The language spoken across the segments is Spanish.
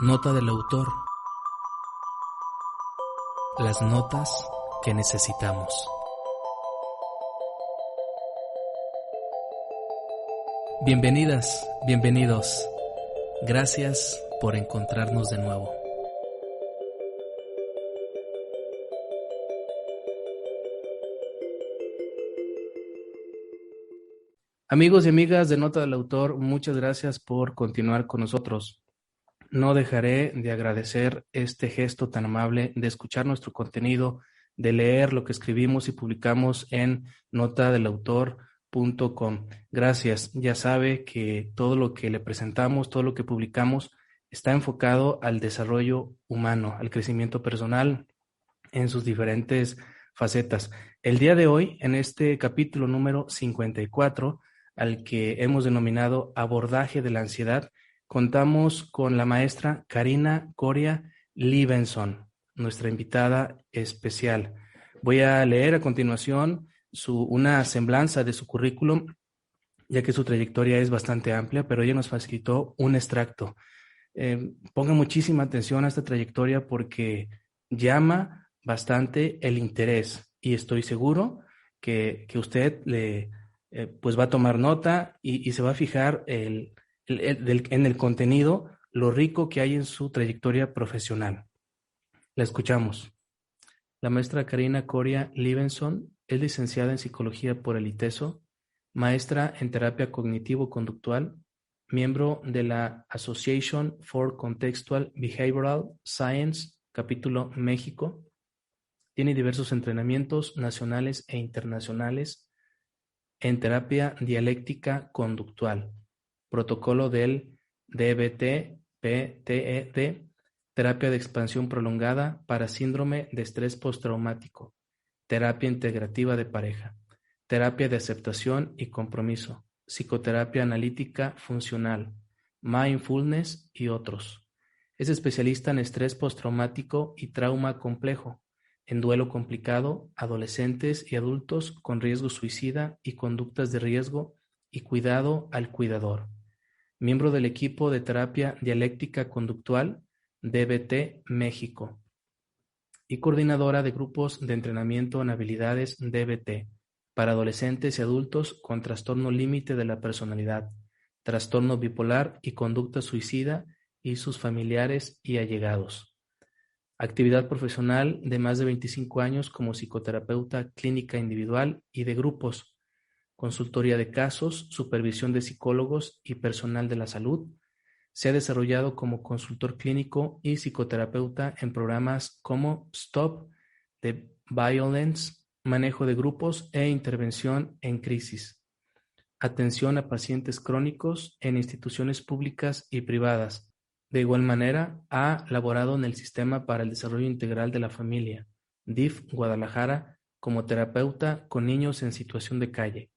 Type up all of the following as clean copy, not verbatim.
Nota del autor. Las notas que necesitamos. Bienvenidas, bienvenidos. Gracias por encontrarnos de nuevo. Amigos y amigas de Nota del Autor, muchas gracias por continuar con nosotros. No dejaré de agradecer este gesto tan amable de escuchar nuestro contenido, de leer lo que escribimos y publicamos en notadelautor.com. Gracias. Ya sabe que todo lo que le presentamos, todo lo que publicamos, está enfocado al desarrollo humano, al crecimiento personal en sus diferentes facetas. El día de hoy, en este capítulo número 54, al que hemos denominado Abordaje de la Ansiedad, contamos con la maestra Karina Coria Libenson, nuestra invitada especial. Voy a leer a continuación una semblanza de su currículum, ya que su trayectoria es bastante amplia, pero ella nos facilitó un extracto. Ponga muchísima atención a esta trayectoria porque llama bastante el interés y estoy seguro que usted pues va a tomar nota y se va a fijar en el contenido, lo rico que hay en su trayectoria profesional. La escuchamos. La maestra Karina Coria Libenson es licenciada en Psicología por el ITESO, maestra en Terapia Cognitivo-Conductual, miembro de la Association for Contextual Behavioral Science, capítulo México. Tiene diversos entrenamientos nacionales e internacionales en terapia dialéctica conductual, protocolo del DBT-PTED, terapia de expansión prolongada para síndrome de estrés postraumático, terapia integrativa de pareja, terapia de aceptación y compromiso, psicoterapia analítica funcional, mindfulness y otros. Es especialista en estrés postraumático y trauma complejo, en duelo complicado, adolescentes y adultos con riesgo suicida y conductas de riesgo y cuidado al cuidador. Miembro del equipo de terapia dialéctica conductual DBT México y coordinadora de grupos de entrenamiento en habilidades DBT para adolescentes y adultos con trastorno límite de la personalidad, trastorno bipolar y conducta suicida y sus familiares y allegados. Actividad profesional de más de 25 años como psicoterapeuta clínica individual y de grupos, consultoría de casos, supervisión de psicólogos y personal de la salud. Se ha desarrollado como consultor clínico y psicoterapeuta en programas como Stop the Violence, manejo de grupos e intervención en crisis. Atención a pacientes crónicos en instituciones públicas y privadas. De igual manera, ha laborado en el Sistema para el Desarrollo Integral de la Familia, DIF Guadalajara, como terapeuta con niños en situación de calle.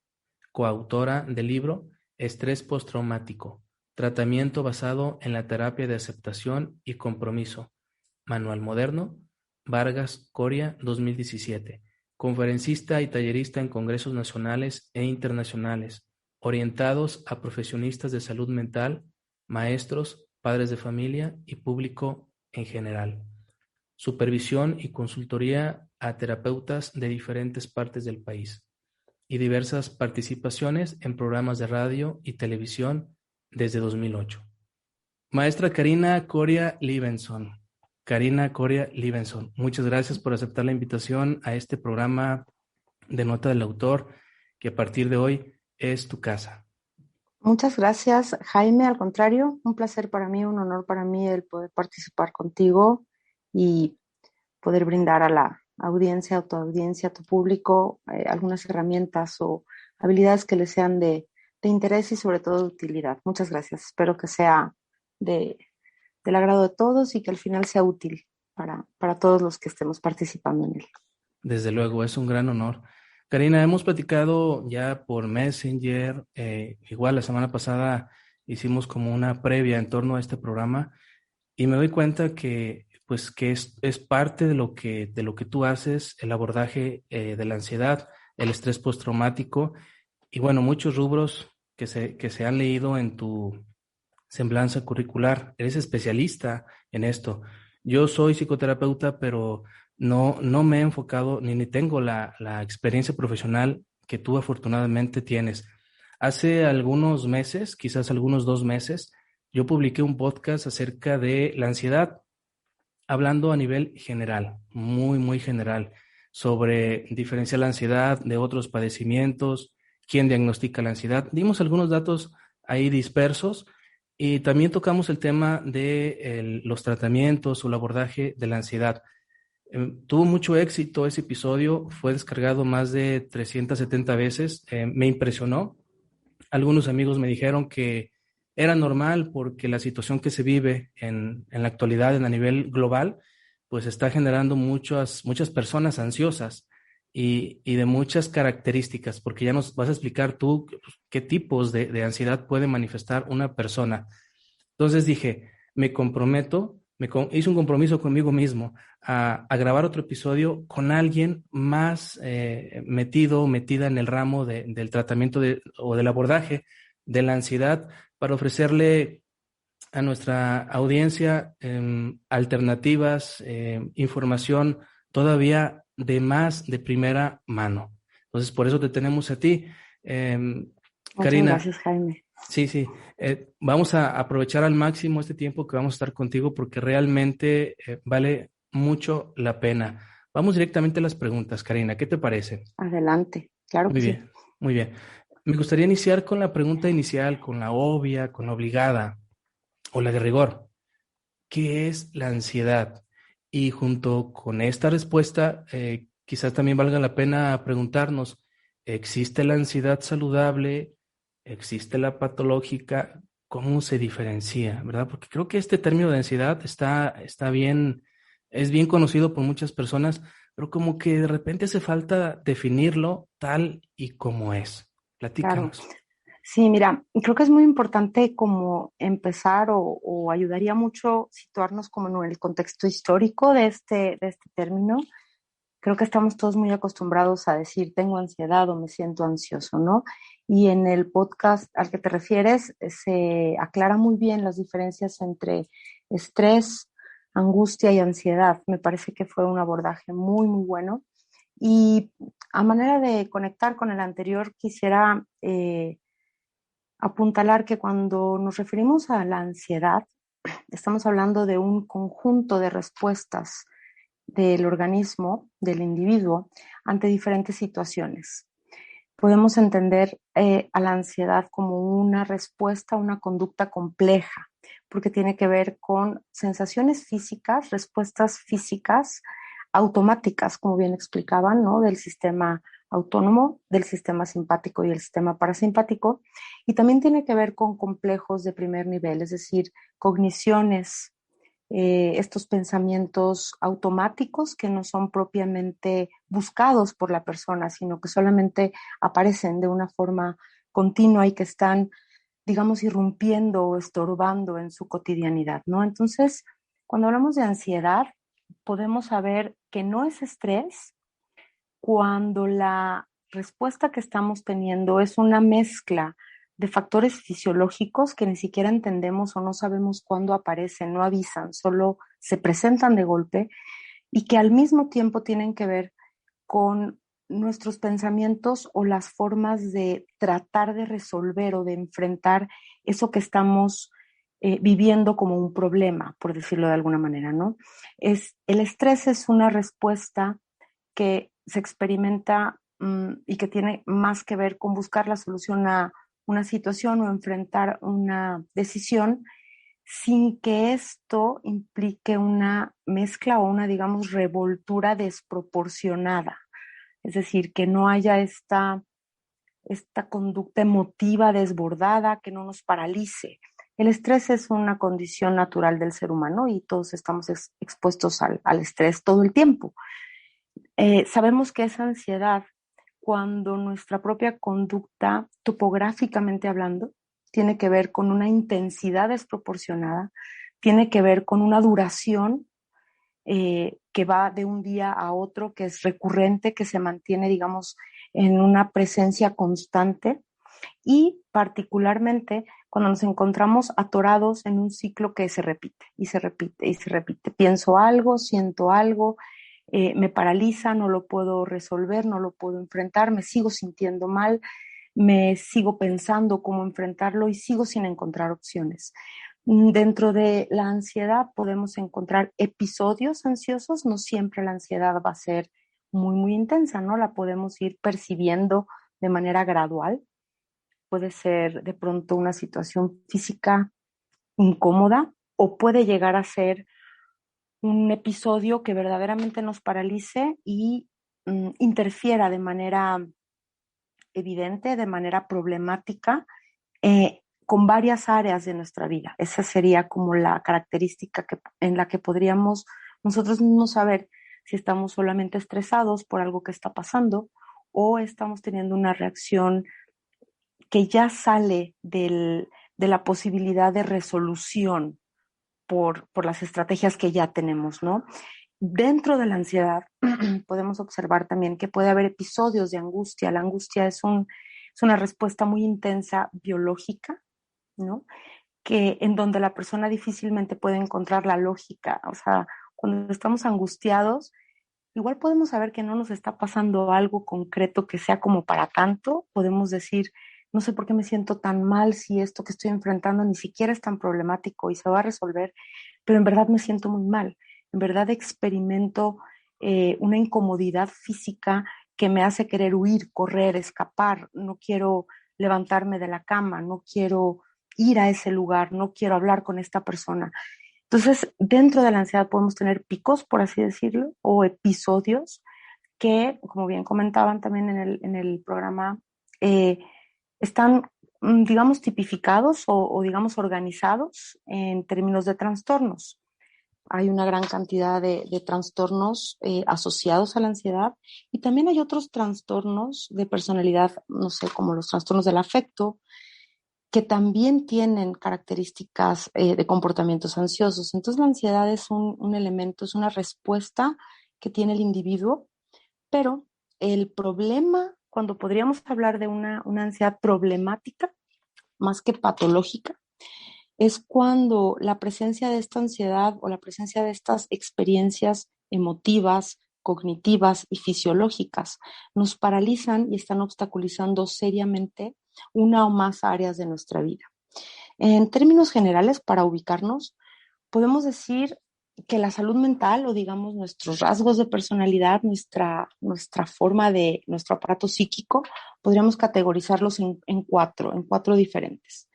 Coautora del libro Estrés postraumático, tratamiento basado en la terapia de aceptación y compromiso. Manual moderno, Vargas Coria, 2017. Conferencista y tallerista en congresos nacionales e internacionales, orientados a profesionistas de salud mental, maestros, padres de familia y público en general. Supervisión y consultoría a terapeutas de diferentes partes del país y diversas participaciones en programas de radio y televisión desde 2008. Maestra Karina Coria Libenson. Karina Coria Libenson, muchas gracias por aceptar la invitación a este programa de Nota del Autor, que a partir de hoy es tu casa. Muchas gracias, Jaime. Al contrario, un placer para mí, un honor para mí el poder participar contigo y poder brindar a la audiencia, a tu audiencia, a tu público, algunas herramientas o habilidades que les sean de interés y sobre todo de utilidad. Muchas gracias. Espero que sea del agrado de todos y que al final sea útil para todos los que estemos participando en él. Desde luego, es un gran honor. Karina, hemos platicado ya por Messenger, igual la semana pasada hicimos como una previa en torno a este programa y me doy cuenta que es parte de lo que tú haces, el abordaje de la ansiedad, el estrés postraumático y bueno, muchos rubros que se han leído en tu semblanza curricular. Eres especialista en esto. Yo soy psicoterapeuta, pero no me he enfocado ni tengo la experiencia profesional que tú afortunadamente tienes. Hace algunos meses, quizás algunos 2 meses, yo publiqué un podcast acerca de la ansiedad, hablando a nivel general, muy, muy general, sobre diferenciar la ansiedad de otros padecimientos, quién diagnostica la ansiedad. Dimos algunos datos ahí dispersos y también tocamos el tema de los tratamientos o el abordaje de la ansiedad. Tuvo mucho éxito ese episodio, fue descargado más de 370 veces, me impresionó. Algunos amigos me dijeron que era normal porque la situación que se vive en la actualidad a nivel global, pues está generando muchas personas ansiosas y de muchas características, porque ya nos vas a explicar tú qué tipos de ansiedad puede manifestar una persona. Entonces dije, me comprometo, hice un compromiso conmigo mismo a grabar otro episodio con alguien más metida en el ramo del tratamiento o del abordaje de la ansiedad para ofrecerle a nuestra audiencia alternativas, información todavía de primera mano. Entonces, por eso te tenemos a ti. Muchas Karina, gracias, Jaime. sí, sí. Vamos a aprovechar al máximo este tiempo que vamos a estar contigo porque realmente vale mucho la pena. Vamos directamente a las preguntas, Karina. ¿Qué te parece? Adelante, claro Muy que sí. bien, muy bien. Me gustaría iniciar con la pregunta inicial, con la obvia, con la obligada o la de rigor. ¿Qué es la ansiedad? Y junto con esta respuesta, quizás también valga la pena preguntarnos, ¿existe la ansiedad saludable? ¿Existe la patológica? ¿Cómo se diferencia? ¿Verdad? Porque creo que este término de ansiedad está bien, es bien conocido por muchas personas, pero como que de repente hace falta definirlo tal y como es. Claro. Platícanos. Sí, mira, creo que es muy importante como empezar o ayudaría mucho situarnos como en el contexto histórico de este término. Creo que estamos todos muy acostumbrados a decir tengo ansiedad o me siento ansioso, ¿no? Y en el podcast al que te refieres se aclara muy bien las diferencias entre estrés, angustia y ansiedad. Me parece que fue un abordaje muy, muy bueno. Y a manera de conectar con el anterior, quisiera apuntalar que cuando nos referimos a la ansiedad, estamos hablando de un conjunto de respuestas del organismo, del individuo, ante diferentes situaciones. Podemos entender a la ansiedad como una respuesta, una conducta compleja, porque tiene que ver con sensaciones físicas, respuestas físicas automáticas, como bien explicaban, ¿no? Del sistema autónomo, del sistema simpático y el sistema parasimpático, y también tiene que ver con complejos de primer nivel, es decir, cogniciones, estos pensamientos automáticos que no son propiamente buscados por la persona, sino que solamente aparecen de una forma continua y que están, digamos, irrumpiendo o estorbando en su cotidianidad, ¿no? Entonces, cuando hablamos de ansiedad, podemos saber que no es estrés cuando la respuesta que estamos teniendo es una mezcla de factores fisiológicos que ni siquiera entendemos o no sabemos cuándo aparecen, no avisan, solo se presentan de golpe y que al mismo tiempo tienen que ver con nuestros pensamientos o las formas de tratar de resolver o de enfrentar eso que estamos viviendo como un problema, por decirlo de alguna manera, ¿no? El estrés es una respuesta que se experimenta y que tiene más que ver con buscar la solución a una situación o enfrentar una decisión sin que esto implique una mezcla o una, digamos, revoltura desproporcionada. Es decir, que no haya esta conducta emotiva desbordada que no nos paralice. El estrés es una condición natural del ser humano y todos estamos expuestos al estrés todo el tiempo. Sabemos que esa ansiedad, cuando nuestra propia conducta, topográficamente hablando, tiene que ver con una intensidad desproporcionada, tiene que ver con una duración que va de un día a otro, que es recurrente, que se mantiene, digamos, en una presencia constante y particularmente cuando nos encontramos atorados en un ciclo que se repite y se repite y se repite. Pienso algo, siento algo, me paraliza, no lo puedo resolver, no lo puedo enfrentar, me sigo sintiendo mal, me sigo pensando cómo enfrentarlo y sigo sin encontrar opciones. Dentro de la ansiedad podemos encontrar episodios ansiosos, no siempre la ansiedad va a ser muy, muy intensa, ¿no? La podemos ir percibiendo de manera gradual. Puede ser de pronto una situación física incómoda o puede llegar a ser un episodio que verdaderamente nos paralice y interfiera de manera evidente, de manera problemática, con varias áreas de nuestra vida. Esa sería como la característica en la que podríamos nosotros mismos saber si estamos solamente estresados por algo que está pasando o estamos teniendo una reacción que ya sale de la posibilidad de resolución por las estrategias que ya tenemos, ¿no? Dentro de la ansiedad podemos observar también que puede haber episodios de angustia. La angustia es una respuesta muy intensa biológica, ¿no? Que en donde la persona difícilmente puede encontrar la lógica. O sea, cuando estamos angustiados, igual podemos saber que no nos está pasando algo concreto que sea como para tanto. Podemos decir, no sé por qué me siento tan mal si esto que estoy enfrentando ni siquiera es tan problemático y se va a resolver, pero en verdad me siento muy mal. En verdad experimento una incomodidad física que me hace querer huir, correr, escapar. No quiero levantarme de la cama, no quiero ir a ese lugar, no quiero hablar con esta persona. Entonces, dentro de la ansiedad podemos tener picos, por así decirlo, o episodios que, como bien comentaban también en el programa, eh, están, digamos, tipificados o, digamos, organizados en términos de trastornos. Hay una gran cantidad de trastornos asociados a la ansiedad y también hay otros trastornos de personalidad, no sé, como los trastornos del afecto, que también tienen características de comportamientos ansiosos. Entonces la ansiedad es un elemento, es una respuesta que tiene el individuo, pero el problema, cuando podríamos hablar de una ansiedad problemática, más que patológica, es cuando la presencia de esta ansiedad o la presencia de estas experiencias emotivas, cognitivas y fisiológicas nos paralizan y están obstaculizando seriamente una o más áreas de nuestra vida. En términos generales, para ubicarnos, podemos decir que la salud mental o digamos nuestros rasgos de personalidad, nuestra forma de, nuestro aparato psíquico, podríamos categorizarlos en cuatro diferentes.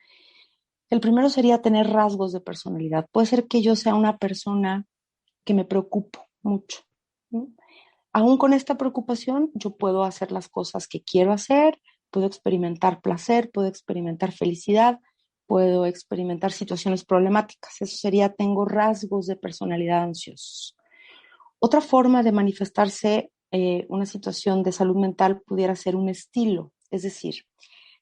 El primero sería tener rasgos de personalidad. Puede ser que yo sea una persona que me preocupo mucho, ¿no? Aún con esta preocupación, yo puedo hacer las cosas que quiero hacer, puedo experimentar placer, puedo experimentar felicidad, puedo experimentar situaciones problemáticas. Eso sería, tengo rasgos de personalidad ansiosos. Otra forma de manifestarse una situación de salud mental pudiera ser un estilo, es decir,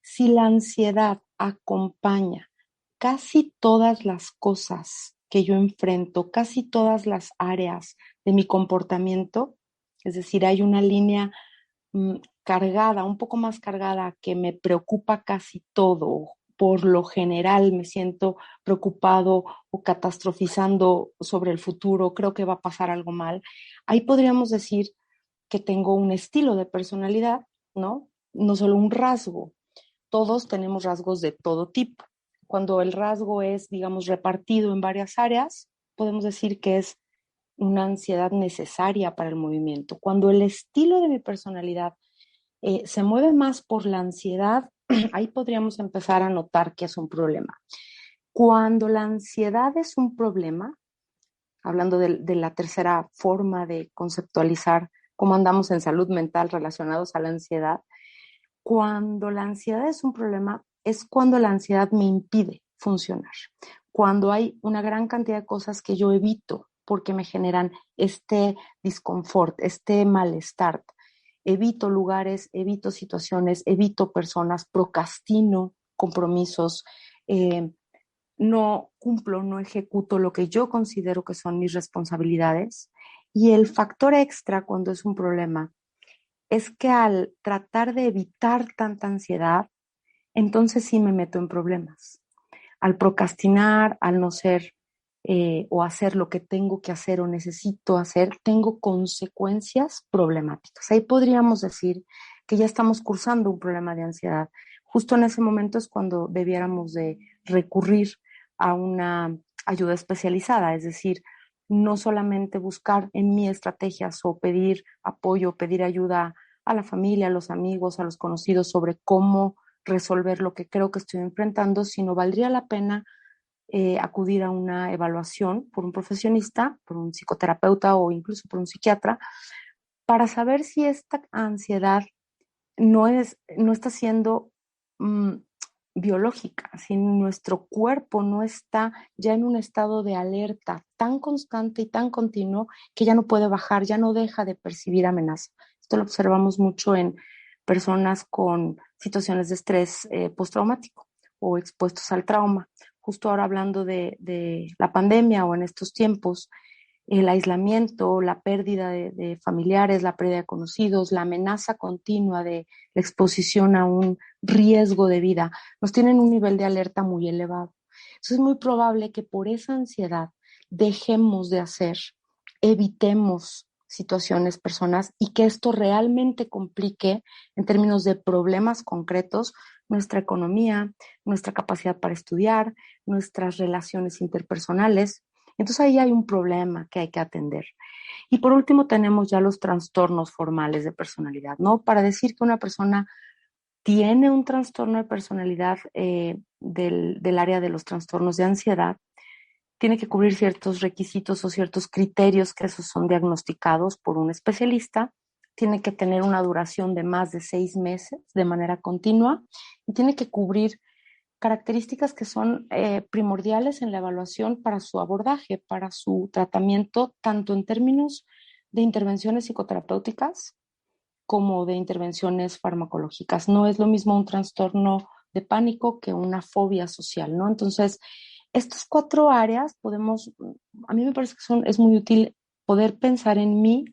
si la ansiedad acompaña casi todas las cosas que yo enfrento, casi todas las áreas de mi comportamiento, es decir, hay una línea cargada, un poco más cargada, que me preocupa casi todo. Por lo general me siento preocupado o catastrofizando sobre el futuro, creo que va a pasar algo mal. Ahí podríamos decir que tengo un estilo de personalidad, ¿no? No solo un rasgo. Todos tenemos rasgos de todo tipo. Cuando el rasgo es, digamos, repartido en varias áreas, podemos decir que es una ansiedad necesaria para el movimiento. Cuando el estilo de mi personalidad se mueve más por la ansiedad, ahí podríamos empezar a notar que es un problema. Cuando la ansiedad es un problema, hablando de la tercera forma de conceptualizar cómo andamos en salud mental relacionados a la ansiedad, cuando la ansiedad es un problema, es cuando la ansiedad me impide funcionar. Cuando hay una gran cantidad de cosas que yo evito porque me generan este disconfort, este malestar. Evito lugares, evito situaciones, evito personas, procrastino compromisos, no cumplo, no ejecuto lo que yo considero que son mis responsabilidades. Y el factor extra cuando es un problema es que al tratar de evitar tanta ansiedad, entonces sí me meto en problemas. al procrastinar, al no ser o hacer lo que tengo que hacer o necesito hacer, tengo consecuencias problemáticas. Ahí podríamos decir que ya estamos cursando un problema de ansiedad. Justo en ese momento es cuando debiéramos de recurrir a una ayuda especializada, es decir, no solamente buscar en mí estrategias o pedir apoyo, pedir ayuda a la familia, a los amigos, a los conocidos sobre cómo resolver lo que creo que estoy enfrentando, sino valdría la pena acudir a una evaluación por un profesionista, por un psicoterapeuta o incluso por un psiquiatra, para saber si esta ansiedad no está siendo mmm, biológica, si nuestro cuerpo no está ya en un estado de alerta tan constante y tan continuo que ya no puede bajar, ya no deja de percibir amenaza. Esto lo observamos mucho en personas con situaciones de estrés postraumático o expuestos al trauma. Justo ahora hablando de la pandemia o en estos tiempos, el aislamiento, la pérdida de familiares, la pérdida de conocidos, la amenaza continua de la exposición a un riesgo de vida, nos tienen un nivel de alerta muy elevado. Entonces es muy probable que por esa ansiedad dejemos de hacer, evitemos situaciones, personas, y que esto realmente complique en términos de problemas concretos nuestra economía, nuestra capacidad para estudiar, nuestras relaciones interpersonales. Entonces ahí hay un problema que hay que atender. Y por último tenemos ya los trastornos formales de personalidad, ¿no? Para decir que una persona tiene un trastorno de personalidad del área de los trastornos de ansiedad, tiene que cubrir ciertos requisitos o ciertos criterios que esos son diagnosticados por un especialista, tiene que tener una duración de más de 6 meses de manera continua y tiene que cubrir características que son primordiales en la evaluación para su abordaje, para su tratamiento, tanto en términos de intervenciones psicoterapéuticas como de intervenciones farmacológicas. No es lo mismo un trastorno de pánico que una fobia social, ¿no? Entonces, estas 4 áreas a mí me parece que es muy útil poder pensar en mí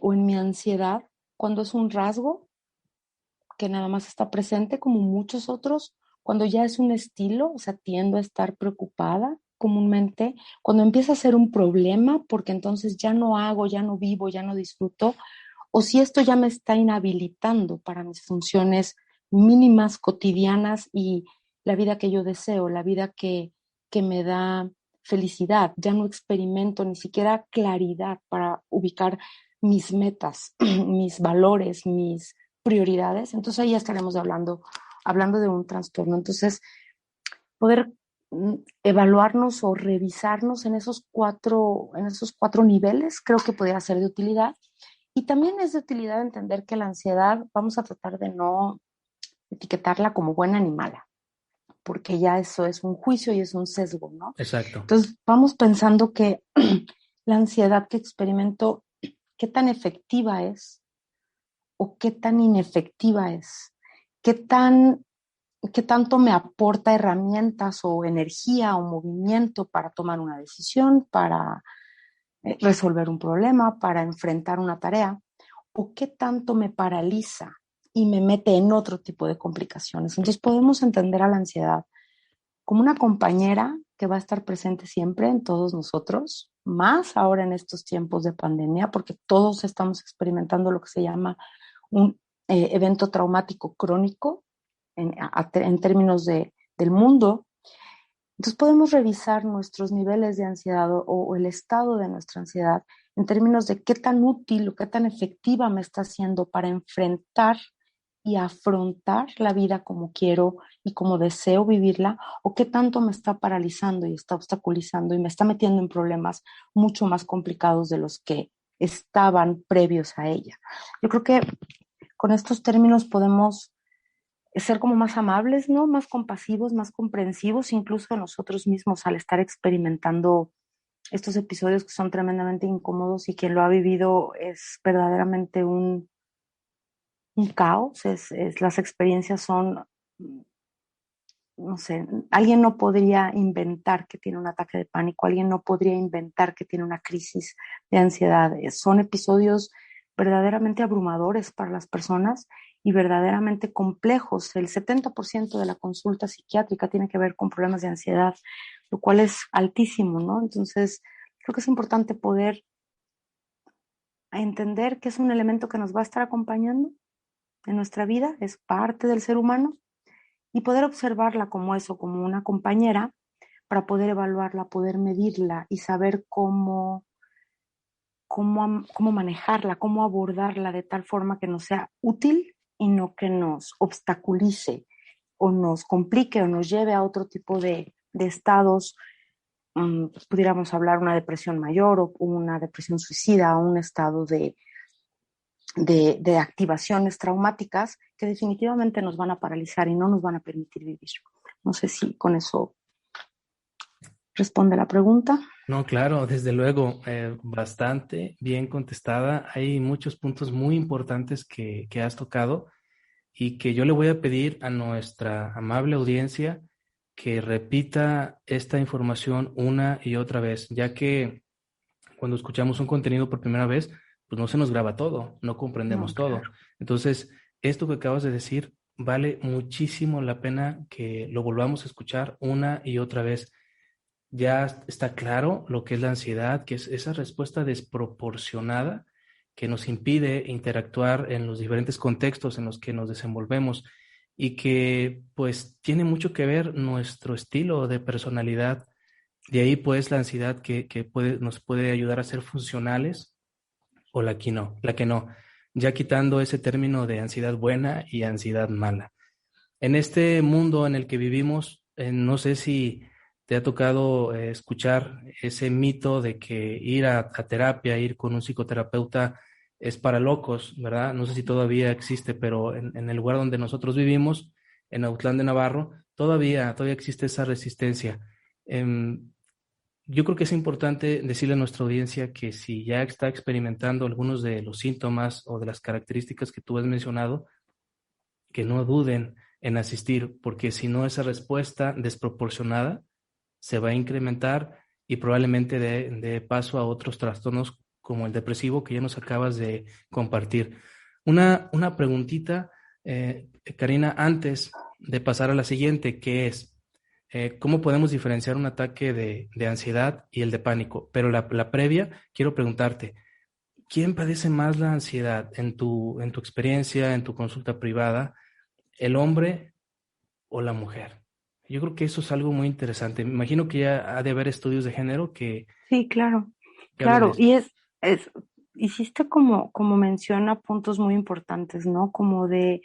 o en mi ansiedad cuando es un rasgo que nada más está presente como muchos otros, cuando ya es un estilo, o sea, tiendo a estar preocupada comúnmente, cuando empieza a ser un problema, porque entonces ya no hago, ya no vivo, ya no disfruto, o si esto ya me está inhabilitando para mis funciones mínimas, cotidianas y la vida que yo deseo, la vida que me da felicidad, ya no experimento ni siquiera claridad para ubicar mis metas, mis valores, mis prioridades, entonces ahí ya estaremos hablando de un trastorno. Entonces, poder evaluarnos o revisarnos en esos cuatro niveles, creo que podría ser de utilidad. Y también es de utilidad entender que la ansiedad, vamos a tratar de no etiquetarla como buena ni mala, porque ya eso es un juicio y es un sesgo, ¿no? Exacto. Entonces, vamos pensando que la ansiedad que experimento, qué tan efectiva es o qué tan inefectiva es, qué tan qué tanto me aporta herramientas o energía o movimiento para tomar una decisión, para resolver un problema, para enfrentar una tarea, o qué tanto me paraliza y me mete en otro tipo de complicaciones. Entonces podemos entender a la ansiedad como una compañera que va a estar presente siempre en todos nosotros, más ahora en estos tiempos de pandemia, porque todos estamos experimentando lo que se llama un evento traumático crónico en términos del mundo. Entonces podemos revisar nuestros niveles de ansiedad o el estado de nuestra ansiedad en términos de qué tan útil o qué tan efectiva me está haciendo para enfrentar y afrontar la vida como quiero y como deseo vivirla, o qué tanto me está paralizando y está obstaculizando y me está metiendo en problemas mucho más complicados de los que estaban previos a ella. Yo creo que con estos términos podemos ser como más amables, ¿no? Más compasivos, más comprensivos, incluso de nosotros mismos al estar experimentando estos episodios que son tremendamente incómodos y quien lo ha vivido es verdaderamente un caos, las experiencias son, no sé, alguien no podría inventar que tiene un ataque de pánico, alguien no podría inventar que tiene una crisis de ansiedad. Son episodios verdaderamente abrumadores para las personas y verdaderamente complejos. El 70% de la consulta psiquiátrica tiene que ver con problemas de ansiedad, lo cual es altísimo, ¿no? Entonces, creo que es importante poder entender que es un elemento que nos va a estar acompañando en nuestra vida, es parte del ser humano, y poder observarla como eso, como una compañera, para poder evaluarla, poder medirla y saber cómo manejarla, cómo abordarla de tal forma que nos sea útil y no que nos obstaculice o nos complique o nos lleve a otro tipo de estados. Pudiéramos hablar una depresión mayor o una depresión suicida o un estado de activaciones traumáticas que definitivamente nos van a paralizar y no nos van a permitir vivir. No sé si con eso responde la pregunta. No, claro, desde luego, bastante bien contestada. Hay muchos puntos muy importantes que has tocado y que yo le voy a pedir a nuestra amable audiencia que repita esta información una y otra vez, ya que cuando escuchamos un contenido por primera vez, pues no se nos graba todo, no comprendemos No, todo. claro. Entonces, esto que acabas de decir vale muchísimo la pena que lo volvamos a escuchar una y otra vez. Ya está claro lo que es la ansiedad, que es esa respuesta desproporcionada que nos impide interactuar en los diferentes contextos en los que nos desenvolvemos y que pues tiene mucho que ver nuestro estilo de personalidad. De ahí pues la ansiedad que nos puede ayudar a ser funcionales o la que no, ya quitando ese término de ansiedad buena y ansiedad mala. En este mundo en el que vivimos, no sé si te ha tocado escuchar ese mito de que ir a terapia, ir con un psicoterapeuta es para locos, ¿verdad? No sé si todavía existe, pero en el lugar donde nosotros vivimos, en Autlán de Navarro, todavía existe esa resistencia. Em, yo creo que es importante decirle a nuestra audiencia que si ya está experimentando algunos de los síntomas o de las características que tú has mencionado, que no duden en asistir, porque si no, esa respuesta desproporcionada se va a incrementar y probablemente dé paso a otros trastornos como el depresivo que ya nos acabas de compartir. Una preguntita, Karina, antes de pasar a la siguiente, que es, ¿cómo podemos diferenciar un ataque de ansiedad y el de pánico? Pero la previa, quiero preguntarte, ¿quién padece más la ansiedad en tu experiencia, en tu consulta privada? ¿El hombre o la mujer? Yo creo que eso es algo muy interesante. Me imagino que ya ha de haber estudios de género Sí, claro, que hablen de claro. esto. Y hiciste como menciona puntos muy importantes, ¿no? Como de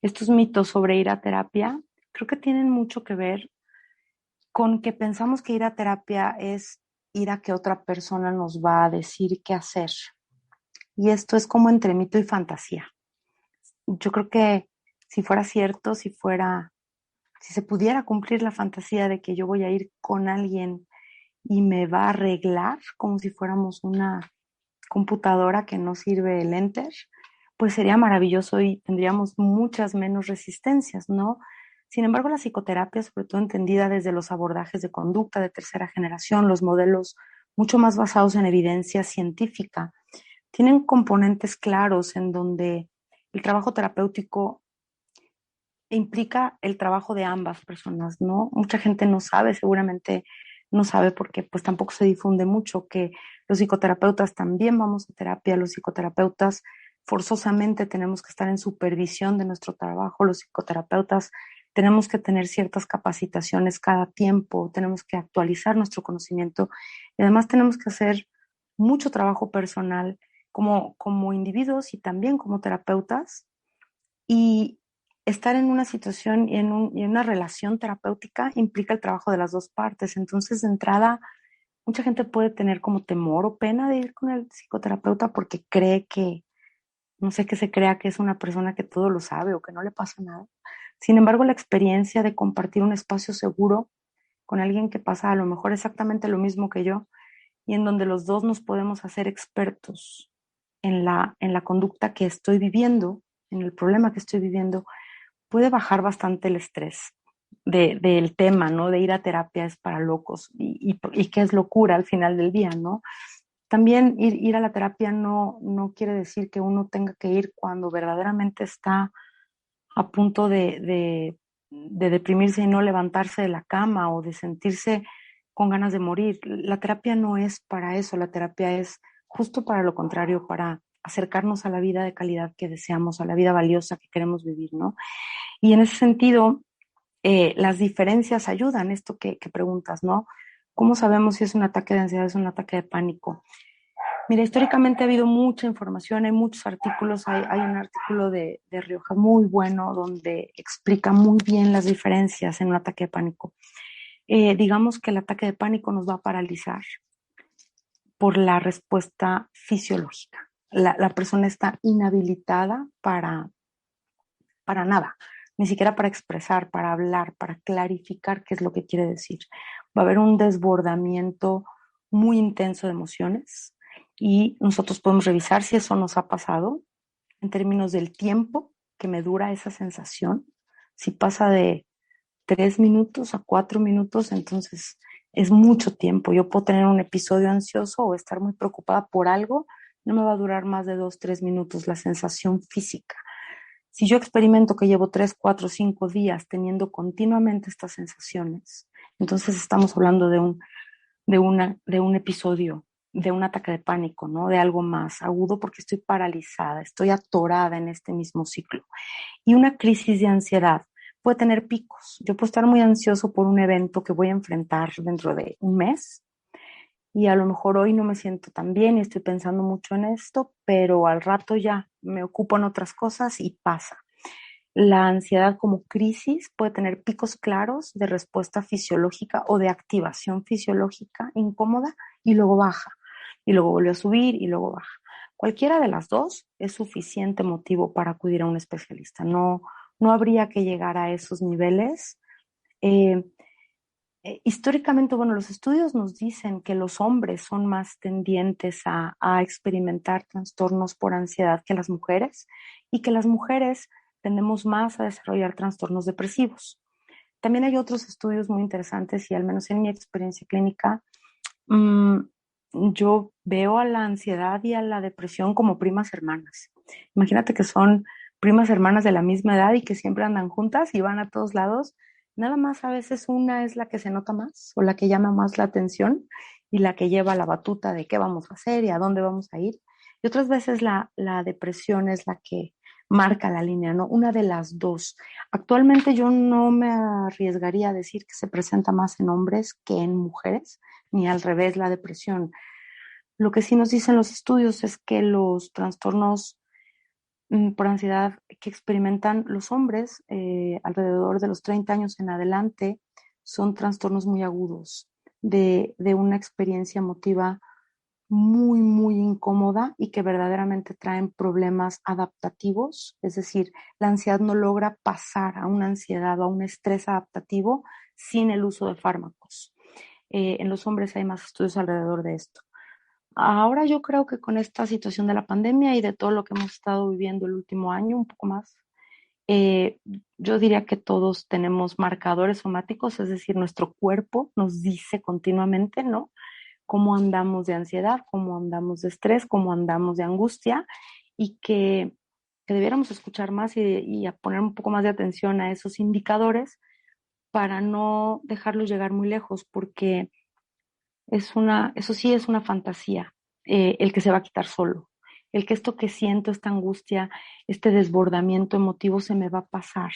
estos mitos sobre ir a terapia, creo que tienen mucho que ver con que pensamos que ir a terapia es ir a que otra persona nos va a decir qué hacer. Y esto es como entre mito y fantasía. Yo creo que si fuera cierto, si se pudiera cumplir la fantasía de que yo voy a ir con alguien y me va a arreglar como si fuéramos una computadora que no sirve el enter, pues sería maravilloso y tendríamos muchas menos resistencias, ¿no? Sin embargo, la psicoterapia, sobre todo entendida desde los abordajes de conducta de tercera generación, los modelos mucho más basados en evidencia científica, tienen componentes claros en donde el trabajo terapéutico implica el trabajo de ambas personas, ¿no? Mucha gente no sabe, seguramente no sabe porque pues tampoco se difunde mucho que los psicoterapeutas también vamos a terapia, los psicoterapeutas forzosamente tenemos que estar en supervisión de nuestro trabajo, los psicoterapeutas tenemos que tener ciertas capacitaciones cada tiempo, tenemos que actualizar nuestro conocimiento y además tenemos que hacer mucho trabajo personal como individuos y también como terapeutas y estar en una situación y en una relación terapéutica implica el trabajo de las dos partes. Entonces, de entrada, mucha gente puede tener como temor o pena de ir con el psicoterapeuta porque cree que, no sé, que se crea que es una persona que todo lo sabe o que no le pasa nada. Sin embargo, la experiencia de compartir un espacio seguro con alguien que pasa a lo mejor exactamente lo mismo que yo y en donde los dos nos podemos hacer expertos en la conducta que estoy viviendo, en el problema que estoy viviendo, puede bajar bastante el estrés del tema, ¿no? De ir a terapia es para locos y que es locura al final del día, ¿no? También ir a la terapia no quiere decir que uno tenga que ir cuando verdaderamente está a punto de deprimirse y no levantarse de la cama o de sentirse con ganas de morir. La terapia no es para eso, la terapia es justo para lo contrario, para acercarnos a la vida de calidad que deseamos, a la vida valiosa que queremos vivir, ¿no? Y en ese sentido, las diferencias ayudan, esto que preguntas, ¿no? ¿Cómo sabemos si es un ataque de ansiedad o es un ataque de pánico? Mira, históricamente ha habido mucha información, hay muchos artículos, hay un artículo de Rioja muy bueno donde explica muy bien las diferencias en un ataque de pánico. Digamos que el ataque de pánico nos va a paralizar por la respuesta fisiológica. La persona está inhabilitada para nada, ni siquiera para expresar, para hablar, para clarificar qué es lo que quiere decir. Va a haber un desbordamiento muy intenso de emociones y nosotros podemos revisar si eso nos ha pasado en términos del tiempo que me dura esa sensación. Si pasa de 3 minutos a 4 minutos, entonces es mucho tiempo. Yo puedo tener un episodio ansioso o estar muy preocupada por algo, no me va a durar más de 2, 3 minutos la sensación física. Si yo experimento que llevo 3, 4, 5 días teniendo continuamente estas sensaciones, entonces estamos hablando de un episodio, de un ataque de pánico, ¿no? De algo más agudo porque estoy paralizada, estoy atorada en este mismo ciclo. Y una crisis de ansiedad puede tener picos. Yo puedo estar muy ansioso por un evento que voy a enfrentar dentro de un mes y a lo mejor hoy no me siento tan bien y estoy pensando mucho en esto, pero al rato ya me ocupo en otras cosas y pasa. La ansiedad como crisis puede tener picos claros de respuesta fisiológica o de activación fisiológica incómoda y luego baja, y luego vuelve a subir y luego baja. Cualquiera de las dos es suficiente motivo para acudir a un especialista. No, no habría que llegar a esos niveles. Eh, Históricamente, bueno, los estudios nos dicen que los hombres son más tendientes a experimentar trastornos por ansiedad que las mujeres y que las mujeres tendemos más a desarrollar trastornos depresivos. También hay otros estudios muy interesantes y al menos en mi experiencia clínica, mmm, yo veo a la ansiedad y a la depresión como primas hermanas. Imagínate que son primas hermanas de la misma edad y que siempre andan juntas y van a todos lados. Nada más a veces una es la que se nota más o la que llama más la atención y la que lleva la batuta de qué vamos a hacer y a dónde vamos a ir. Y otras veces la depresión es la que marca la línea, ¿no? Una de las dos. Actualmente yo no me arriesgaría a decir que se presenta más en hombres que en mujeres, ni al revés la depresión. Lo que sí nos dicen los estudios es que los trastornos por ansiedad que experimentan los hombres alrededor de los 30 años en adelante son trastornos muy agudos de una experiencia emotiva muy, muy incómoda y que verdaderamente traen problemas adaptativos, es decir, la ansiedad no logra pasar a una ansiedad o a un estrés adaptativo sin el uso de fármacos. En los hombres hay más estudios alrededor de esto. Ahora yo creo que con esta situación de la pandemia y de todo lo que hemos estado viviendo el último año, un poco más, eh, yo diría que todos tenemos marcadores somáticos, es decir, nuestro cuerpo nos dice continuamente, ¿no? Cómo andamos de ansiedad, cómo andamos de estrés, cómo andamos de angustia y que debiéramos escuchar más y a poner un poco más de atención a esos indicadores para no dejarlos llegar muy lejos, porque eso sí es una fantasía, el que se va a quitar solo, el que esto que siento, esta angustia, este desbordamiento emotivo se me va a pasar.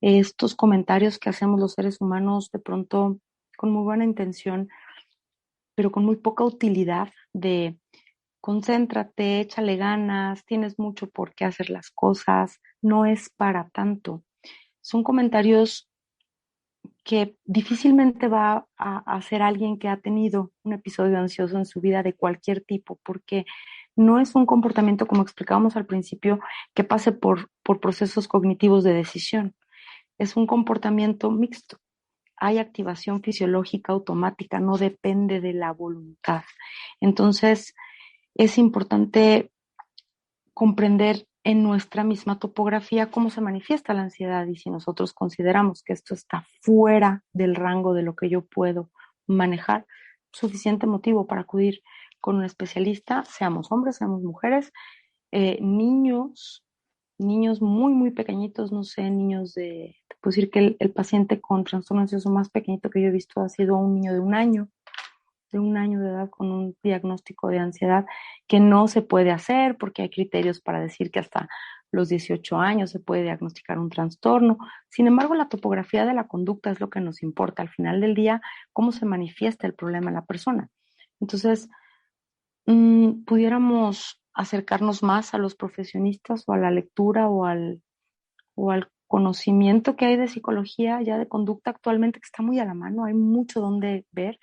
Estos comentarios que hacemos los seres humanos de pronto con muy buena intención, pero con muy poca utilidad de concéntrate, échale ganas, tienes mucho por qué hacer las cosas, no es para tanto. Son comentarios que difícilmente va a ser alguien que ha tenido un episodio ansioso en su vida de cualquier tipo, porque no es un comportamiento, como explicábamos al principio, que pase por procesos cognitivos de decisión. Es un comportamiento mixto. Hay activación fisiológica automática, no depende de la voluntad. Entonces, es importante comprender en nuestra misma topografía cómo se manifiesta la ansiedad y si nosotros consideramos que esto está fuera del rango de lo que yo puedo manejar, suficiente motivo para acudir con un especialista, seamos hombres, seamos mujeres, niños, niños muy, muy pequeñitos, no sé, te puedo decir que el paciente con trastorno ansioso más pequeñito que yo he visto ha sido un niño de un año de edad con un diagnóstico de ansiedad que no se puede hacer porque hay criterios para decir que hasta los 18 años se puede diagnosticar un trastorno. Sin embargo, la topografía de la conducta es lo que nos importa. Al final del día, cómo se manifiesta el problema en la persona. Entonces, pudiéramos acercarnos más a los profesionistas o a la lectura o al conocimiento que hay de psicología, ya de conducta actualmente, que está muy a la mano, hay mucho donde ver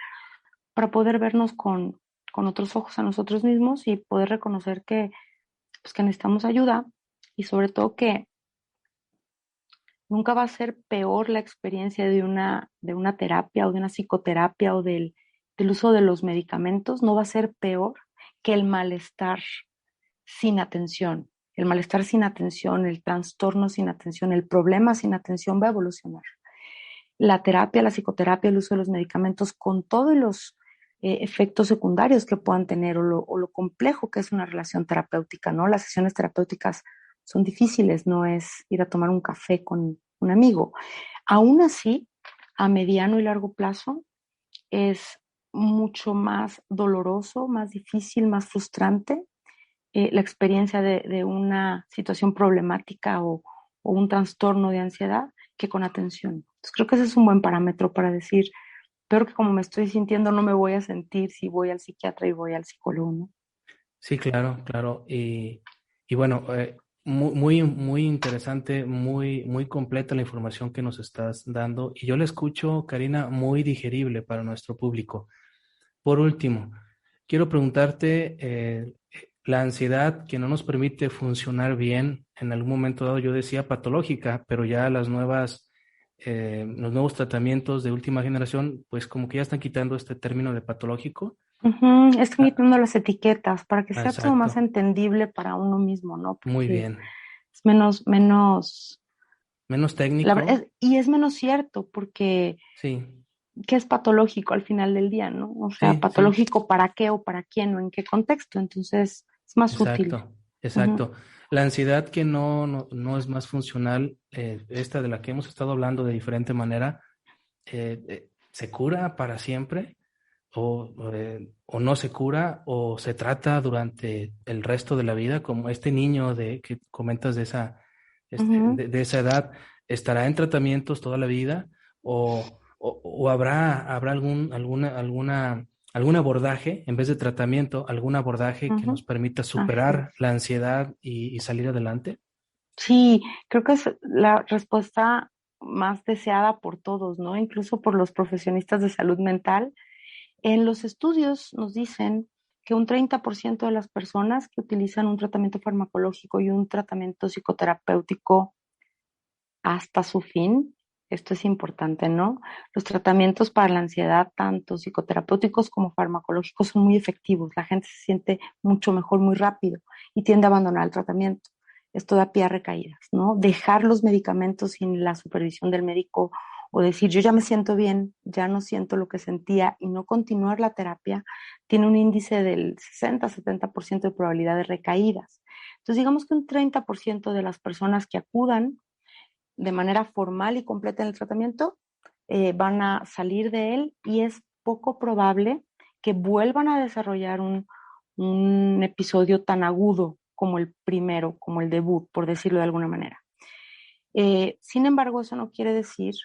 para poder vernos con otros ojos a nosotros mismos y poder reconocer que, pues, que necesitamos ayuda y sobre todo que nunca va a ser peor la experiencia de una terapia o de una psicoterapia o del uso de los medicamentos, no va a ser peor que el malestar sin atención. El malestar sin atención, el trastorno sin atención, el problema sin atención va a evolucionar. La terapia, la psicoterapia, el uso de los medicamentos con todos los efectos secundarios que puedan tener o lo complejo que es una relación terapéutica, ¿no? Las sesiones terapéuticas son difíciles, no es ir a tomar un café con un amigo. Aún así, a mediano y largo plazo es mucho más doloroso, más difícil, más frustrante la experiencia de una situación problemática o un trastorno de ansiedad que con atención. Entonces, creo que ese es un buen parámetro para decir, peor que como me estoy sintiendo, no me voy a sentir si voy al psiquiatra y voy al psicólogo, ¿no? Sí, claro, claro. Y bueno, muy interesante, muy completa la información que nos estás dando. Y yo la escucho, Karina, muy digerible para nuestro público. Por último, quiero preguntarte, la ansiedad que no nos permite funcionar bien, en algún momento dado yo decía patológica, pero ya los nuevos tratamientos de última generación, pues como que ya están quitando este término de patológico. Están Ah, quitando las etiquetas para que sea todo más exacto, entendible para uno mismo, ¿no? muy Porque bien. es menos, Menos la técnico, verdad, y es menos cierto, porque sí, ¿qué es patológico al final del día, no? O sea, sí, sí, patológico para qué o para quién o en qué contexto. Entonces, es más útil. exacto, Ujú, exacto. La ansiedad que no es más funcional, esta de la que hemos estado hablando de diferente manera, ¿se cura para siempre? O no se cura? ¿O se trata durante el resto de la vida? Como este niño que comentas ujú. de esa edad, ¿estará en tratamientos toda la vida? ¿O habrá algún abordaje, en vez de tratamiento, algún abordaje que nos Ujú, permita así superar es. la ansiedad y salir adelante? Sí, creo que es la respuesta más deseada por todos, ¿no? Incluso por los profesionistas de salud mental. En los estudios nos dicen que un 30% de las personas que utilizan un tratamiento farmacológico y un tratamiento psicoterapéutico hasta su fin, esto es importante, ¿no? Los tratamientos para la ansiedad, tanto psicoterapéuticos como farmacológicos, son muy efectivos. La gente se siente mucho mejor muy rápido y tiende a abandonar el tratamiento. Esto da pie a recaídas, ¿no? Dejar los medicamentos sin la supervisión del médico o decir, yo ya me siento bien, ya no siento lo que sentía y no continuar la terapia, tiene un índice del 60-70% de probabilidad de recaídas. Entonces, digamos que un 30% de las personas que acudan de manera formal y completa en el tratamiento, van a salir de él y es poco probable que vuelvan a desarrollar un episodio tan agudo como el primero, como el debut, por decirlo de alguna manera. Sin embargo, eso no quiere decir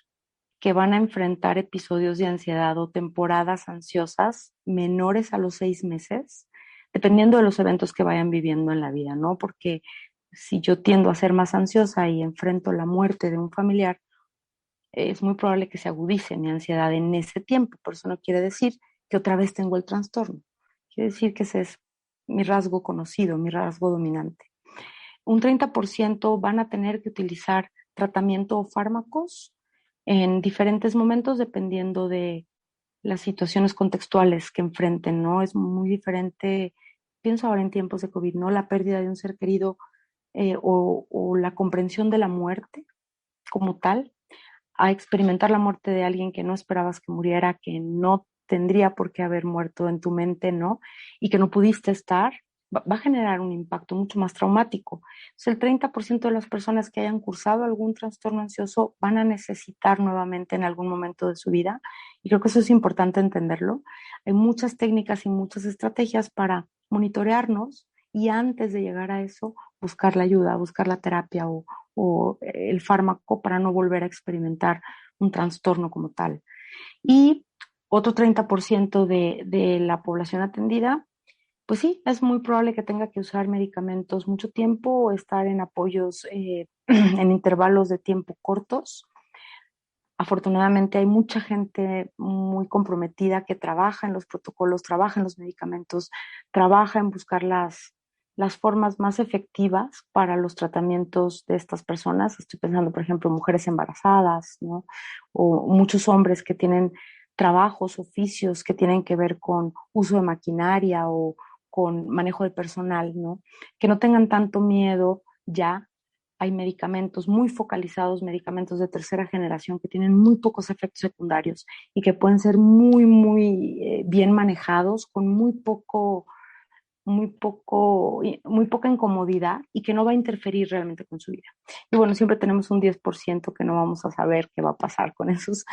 que van a enfrentar episodios de ansiedad o temporadas ansiosas menores a los 6 meses, dependiendo de los eventos que vayan viviendo en la vida, ¿no? Porque si yo tiendo a ser más ansiosa y enfrento la muerte de un familiar, es muy probable que se agudice mi ansiedad en ese tiempo. Por eso no quiere decir que otra vez tengo el trastorno. Quiere decir que ese es mi rasgo conocido, mi rasgo dominante. Un 30% van a tener que utilizar tratamiento o fármacos en diferentes momentos dependiendo de las situaciones contextuales que enfrenten, ¿no? Es muy diferente, pienso ahora en tiempos de COVID, ¿no? La pérdida de un ser querido o la comprensión de la muerte como tal, a experimentar la muerte de alguien que no esperabas que muriera, que no tendría por qué haber muerto en tu mente, ¿no? Y que no pudiste estar. va a generar un impacto mucho más traumático. Entonces, el 30% de las personas que hayan cursado algún trastorno ansioso van a necesitar nuevamente en algún momento de su vida, y creo que eso es importante entenderlo. Hay muchas técnicas y muchas estrategias para monitorearnos y antes de llegar a eso, buscar la ayuda, buscar la terapia o el fármaco para no volver a experimentar un trastorno como tal. Y otro 30% de la población atendida, pues sí, es muy probable que tenga que usar medicamentos mucho tiempo o estar en apoyos en intervalos de tiempo cortos. Afortunadamente hay mucha gente muy comprometida que trabaja en los protocolos, trabaja en los medicamentos, trabaja en buscar las formas más efectivas para los tratamientos de estas personas. Estoy pensando, por ejemplo, mujeres embarazadas, ¿no? O muchos hombres que tienen trabajos, oficios que tienen que ver con uso de maquinaria o con manejo de personal, ¿no? Que no tengan tanto miedo ya. Hay medicamentos muy focalizados, medicamentos de tercera generación que tienen muy pocos efectos secundarios y que pueden ser muy bien manejados con muy poca incomodidad y que no va a interferir realmente con su vida. Y bueno, siempre tenemos un 10% que no vamos a saber qué va a pasar con esos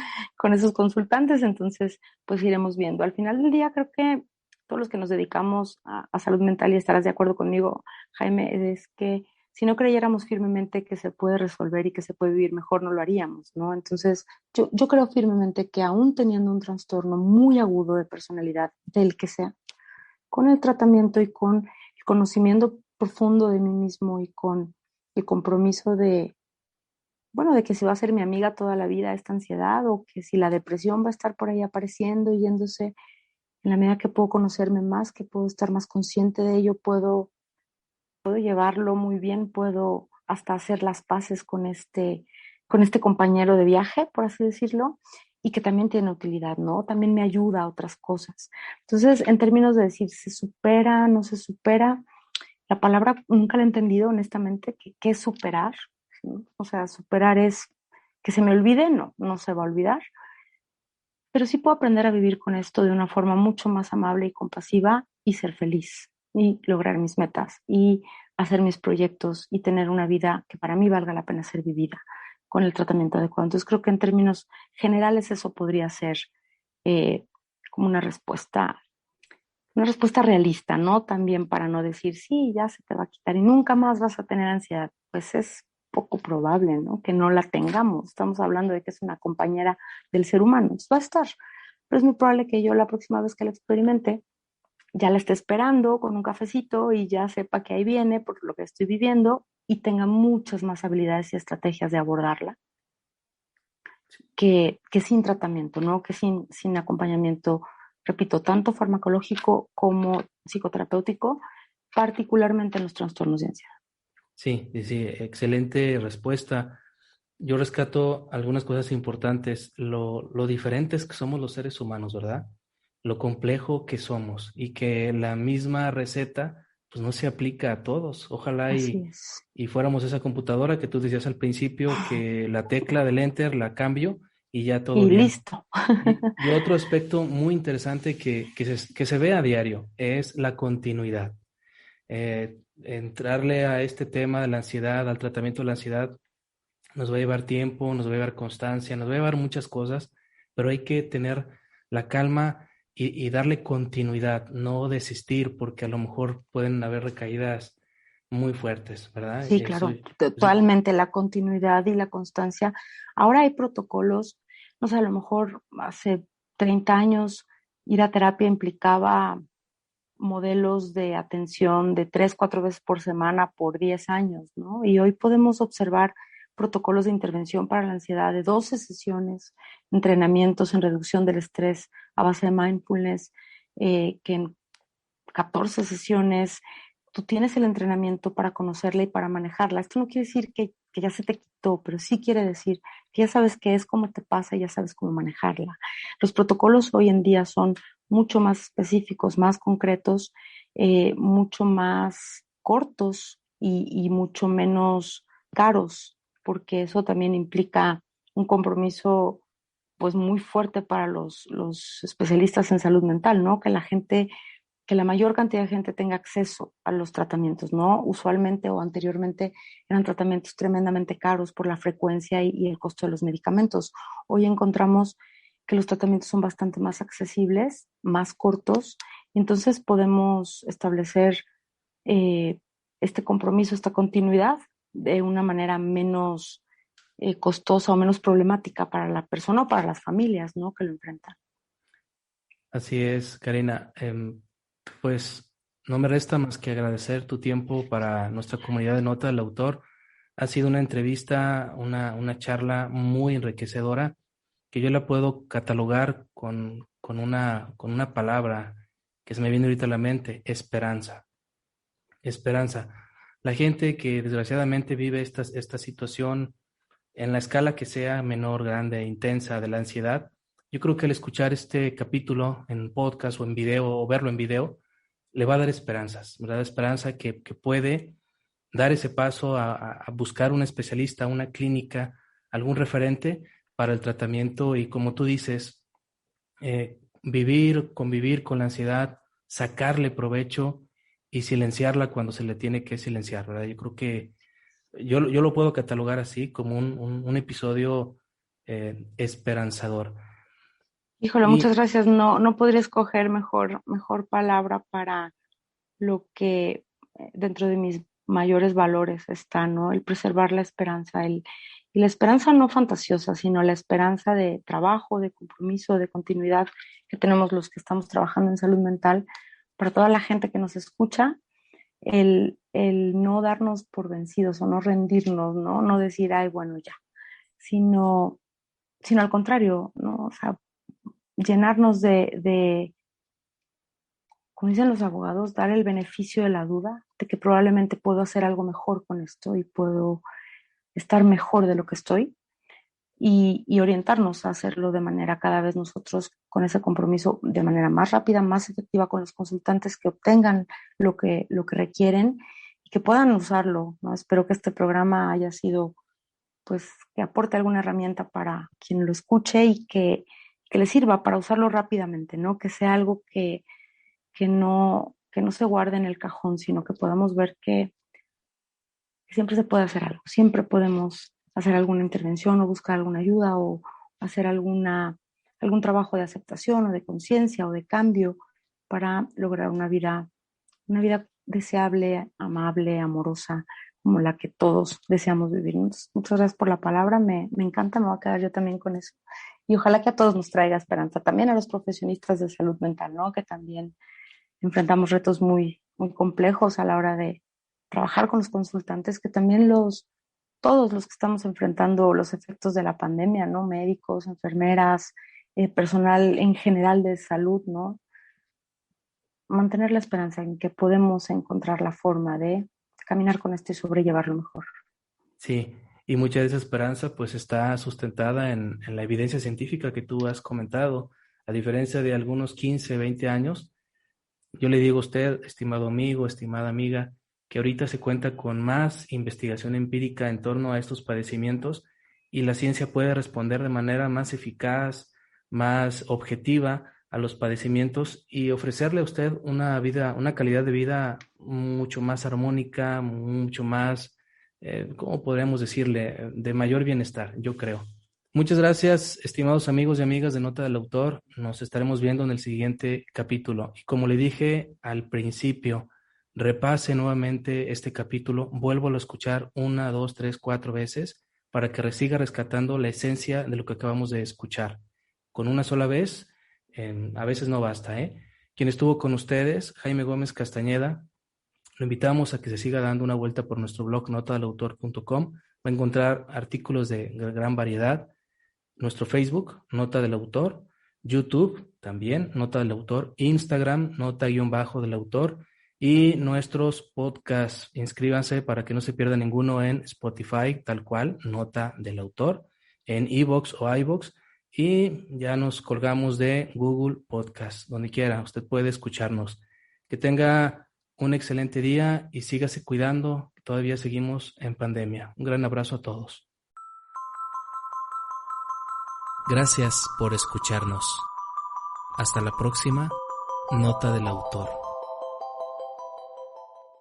consultantes, entonces pues iremos viendo. Al final del día creo que todos los que nos dedicamos a salud mental, y estarás de acuerdo conmigo, Jaime, es que si no creyéramos firmemente que se puede resolver y que se puede vivir mejor, no lo haríamos, ¿no? Entonces, yo creo firmemente que aún teniendo un trastorno muy agudo de personalidad, del que sea, con el tratamiento y con el conocimiento profundo de mí mismo y con el compromiso de, bueno, de que si va a ser mi amiga toda la vida esta ansiedad o que si la depresión va a estar por ahí apareciendo y yéndose, en la medida que puedo conocerme más, que puedo estar más consciente de ello, puedo llevarlo muy bien, puedo hasta hacer las paces con este compañero de viaje, por así decirlo, y que también tiene utilidad, ¿no? También me ayuda a otras cosas. Entonces, en términos de decir, ¿se supera, no se supera? La palabra nunca la he entendido, honestamente, ¿qué es superar? ¿No? O sea, superar es que se me olvide, no, no se va a olvidar, pero sí puedo aprender a vivir con esto de una forma mucho más amable y compasiva y ser feliz y lograr mis metas y hacer mis proyectos y tener una vida que para mí valga la pena ser vivida con el tratamiento adecuado. Entonces creo que en términos generales eso podría ser eh, como una respuesta realista, ¿no? También para no decir, sí, ya se te va a quitar y nunca más vas a tener ansiedad. Pues es poco probable, ¿no? Que no la tengamos. Estamos hablando de que es una compañera del ser humano. Entonces va a estar. Pero es muy probable que yo la próxima vez que la experimente ya la esté esperando con un cafecito y ya sepa que ahí viene por lo que estoy viviendo y tenga muchas más habilidades y estrategias de abordarla que sin tratamiento, ¿no? Que sin acompañamiento, repito, tanto farmacológico como psicoterapéutico, particularmente en los trastornos de ansiedad. Sí, sí, sí, excelente respuesta. Yo rescato algunas cosas importantes, lo diferentes que somos los seres humanos, ¿verdad? Lo complejo que somos y que la misma receta pues no se aplica a todos. Ojalá Así es. y fuéramos esa computadora que tú decías al principio, que la tecla del enter la cambio y ya todo Y bien. listo. Y otro aspecto muy interesante que se ve a diario es la continuidad. Entrarle a este tema de la ansiedad, al tratamiento de la ansiedad, nos va a llevar tiempo, nos va a llevar constancia, nos va a llevar muchas cosas, pero hay que tener la calma y darle continuidad, no desistir, porque a lo mejor pueden haber recaídas muy fuertes, ¿verdad? Sí, claro, totalmente la continuidad y la constancia. Ahora hay protocolos, no sé, a lo mejor hace 30 años ir a terapia implicaba modelos de atención de 3, 4 veces por semana por 10 años, ¿no? Y hoy podemos observar protocolos de intervención para la ansiedad de 12 sesiones, entrenamientos en reducción del estrés a base de mindfulness, que en 14 sesiones tú tienes el entrenamiento para conocerla y para manejarla. Esto no quiere decir que ya se te quitó, pero sí quiere decir que ya sabes qué es, cómo te pasa y ya sabes cómo manejarla. Los protocolos hoy en día son mucho más específicos, más concretos, mucho más cortos y mucho menos caros, porque eso también implica un compromiso pues muy fuerte para los especialistas en salud mental, ¿no? Que que la mayor cantidad de gente tenga acceso a los tratamientos, ¿no? Usualmente o anteriormente eran tratamientos tremendamente caros por la frecuencia y el costo de los medicamentos. Hoy encontramos que los tratamientos son bastante más accesibles, más cortos, y entonces podemos establecer este compromiso, esta continuidad de una manera menos costosa o menos problemática para la persona o para las familias, ¿no?, que lo enfrentan. Así es, Karina. Pues no me resta más que agradecer tu tiempo para nuestra comunidad de Nota del Autor. Ha sido una entrevista, una charla muy enriquecedora que yo la puedo catalogar con una palabra que se me viene ahorita a la mente: esperanza. Esperanza. La gente que desgraciadamente vive esta situación en la escala que sea, menor, grande, intensa, de la ansiedad, yo creo que al escuchar este capítulo en podcast o en video o verlo en video, le va a dar esperanzas, ¿verdad? Esperanza que puede dar ese paso a buscar un especialista, una clínica, algún referente para el tratamiento y, como tú dices, convivir con la ansiedad, sacarle provecho y silenciarla cuando se le tiene que silenciar, ¿verdad? Yo creo que yo lo puedo catalogar así como un episodio esperanzador. Híjole, Y muchas gracias. No podría escoger mejor palabra para lo que dentro de mis mayores valores está, ¿no? El preservar la esperanza, y la esperanza no fantasiosa, sino la esperanza de trabajo, de compromiso, de continuidad que tenemos los que estamos trabajando en salud mental, para toda la gente que nos escucha, el no darnos por vencidos o no rendirnos, ¿no? No decir, ay, bueno, ya, sino, sino al contrario, ¿no? O sea, llenarnos como dicen los abogados, dar el beneficio de la duda de que probablemente puedo hacer algo mejor con esto y puedo estar mejor de lo que estoy, y orientarnos a hacerlo de manera cada vez nosotros con ese compromiso, de manera más rápida, más efectiva con los consultantes, que obtengan lo que requieren y que puedan usarlo, ¿no? Espero que este programa haya sido, pues, que aporte alguna herramienta para quien lo escuche y que le sirva para usarlo rápidamente, ¿no? Que sea algo que no se guarde en el cajón, sino que podamos ver que siempre se puede hacer algo, siempre podemos hacer alguna intervención o buscar alguna ayuda o hacer algún trabajo de aceptación o de conciencia o de cambio para lograr una vida deseable, amable, amorosa, como la que todos deseamos vivir. Muchas gracias por la palabra, me encanta, me voy a quedar yo también con eso. Y ojalá que a todos nos traiga esperanza, también a los profesionistas de salud mental, ¿no? Que también enfrentamos retos muy, muy complejos a la hora de trabajar con los consultantes, que también todos los que estamos enfrentando los efectos de la pandemia, ¿no? Médicos, enfermeras, personal en general de salud, ¿no? Mantener la esperanza en que podemos encontrar la forma de caminar con esto y sobrellevarlo mejor. sí, y mucha de esa esperanza pues está sustentada en la evidencia científica que tú has comentado. A diferencia de algunos 15, 20 años, yo le digo a usted, estimado amigo, estimada amiga, que ahorita se cuenta con más investigación empírica en torno a estos padecimientos y la ciencia puede responder de manera más eficaz, más objetiva a los padecimientos y ofrecerle a usted una vida, una calidad de vida mucho más armónica, mucho más, ¿cómo podríamos decirle?, de mayor bienestar, yo creo. Muchas gracias, estimados amigos y amigas de Nota del Autor. Nos estaremos viendo en el siguiente capítulo. Y como le dije al principio, repase nuevamente este capítulo, vuélvalo a escuchar 1, 2, 3, 4 veces para que siga rescatando la esencia de lo que acabamos de escuchar. Con una sola vez, a veces no basta, ¿eh? Quien estuvo con ustedes, Jaime Gómez Castañeda. Lo invitamos a que se siga dando una vuelta por nuestro blog notadelautor.com. Va a encontrar artículos de gran variedad. Nuestro Facebook, Nota del Autor, YouTube también, Nota del Autor, Instagram, Nota-del Autor, y nuestros podcasts. Inscríbanse para que no se pierda ninguno en Spotify, tal cual, Nota del Autor, en iVoox o iVoox, y ya nos colgamos de Google Podcast, donde quiera, usted puede escucharnos. Que tenga un excelente día y sígase cuidando, todavía seguimos en pandemia. Un gran abrazo a todos. Gracias por escucharnos. Hasta la próxima, Nota del Autor.